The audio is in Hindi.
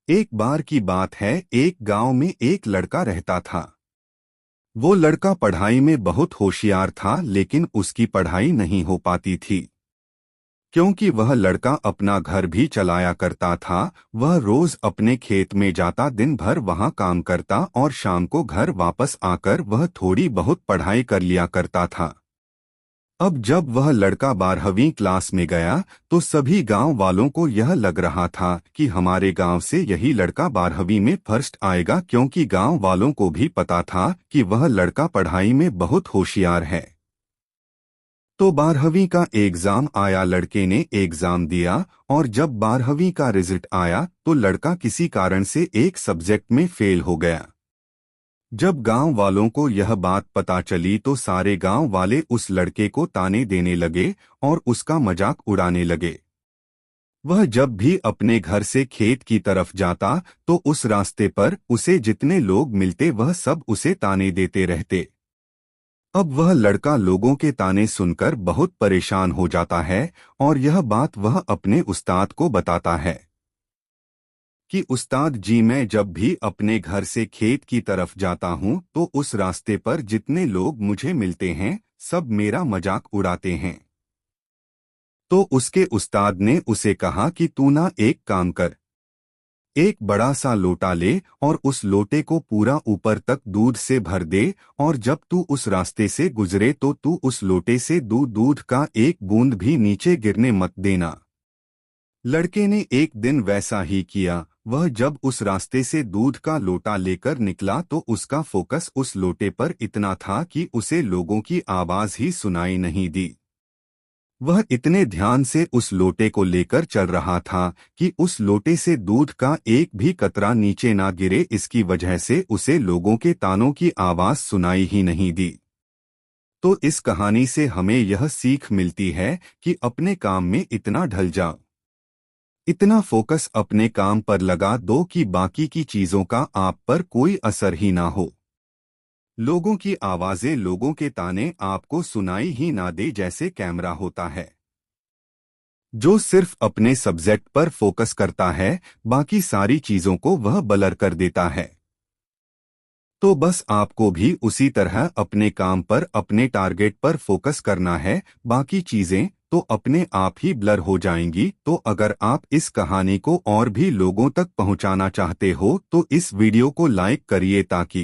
एक बार की बात है, एक गांव में एक लड़का रहता था। वो लड़का पढ़ाई में बहुत होशियार था, लेकिन उसकी पढ़ाई नहीं हो पाती थी क्योंकि वह लड़का अपना घर भी चलाया करता था। वह रोज अपने खेत में जाता, दिन भर वहां काम करता और शाम को घर वापस आकर वह थोड़ी बहुत पढ़ाई कर लिया करता था। अब जब वह लड़का 12वीं क्लास में गया तो सभी गांव वालों को यह लग रहा था कि हमारे गांव से यही लड़का 12वीं में फर्स्ट आएगा, क्योंकि गांव वालों को भी पता था कि वह लड़का पढ़ाई में बहुत होशियार है। तो 12वीं का एग्जाम आया, लड़के ने एग्जाम दिया और जब 12वीं का रिजल्ट आया तो लड़का किसी कारण से एक सब्जेक्ट में फेल हो गया। जब गांव वालों को यह बात पता चली तो सारे गांव वाले उस लड़के को ताने देने लगे और उसका मजाक उड़ाने लगे। वह जब भी अपने घर से खेत की तरफ जाता तो उस रास्ते पर उसे जितने लोग मिलते वह सब उसे ताने देते रहते। अब वह लड़का लोगों के ताने सुनकर बहुत परेशान हो जाता है और यह बात वह अपने उस्ताद को बताता है कि उस्ताद जी, मैं जब भी अपने घर से खेत की तरफ जाता हूँ तो उस रास्ते पर जितने लोग मुझे मिलते हैं सब मेरा मजाक उड़ाते हैं। तो उसके उस्ताद ने उसे कहा कि तू ना एक काम कर, एक बड़ा सा लोटा ले और उस लोटे को पूरा ऊपर तक दूध से भर दे और जब तू उस रास्ते से गुजरे तो तू उस लोटे से दूध का एक बूंद भी नीचे गिरने मत देना। लड़के ने एक दिन वैसा ही किया। वह जब उस रास्ते से दूध का लोटा लेकर निकला तो उसका फोकस उस लोटे पर इतना था कि उसे लोगों की आवाज ही सुनाई नहीं दी। वह इतने ध्यान से उस लोटे को लेकर चल रहा था कि उस लोटे से दूध का एक भी कतरा नीचे ना गिरे। इसकी वजह से उसे लोगों के तानों की आवाज सुनाई ही नहीं दी। तो इस कहानी से हमें यह सीख मिलती है कि अपने काम में इतना ढल जाओ, इतना फोकस अपने काम पर लगा दो कि बाकी की चीजों का आप पर कोई असर ही ना हो। लोगों की आवाजें, लोगों के ताने आपको सुनाई ही ना दे, जैसे कैमरा होता है जो सिर्फ अपने सब्जेक्ट पर फोकस करता है, बाकी सारी चीजों को वह ब्लर कर देता है। तो बस आपको भी उसी तरह अपने काम पर, अपने टारगेट पर फोकस करना है, बाकी चीजें तो अपने आप ही ब्लर हो जाएंगी। तो अगर आप इस कहानी को और भी लोगों तक पहुंचाना चाहते हो तो इस वीडियो को लाइक करिए ताकि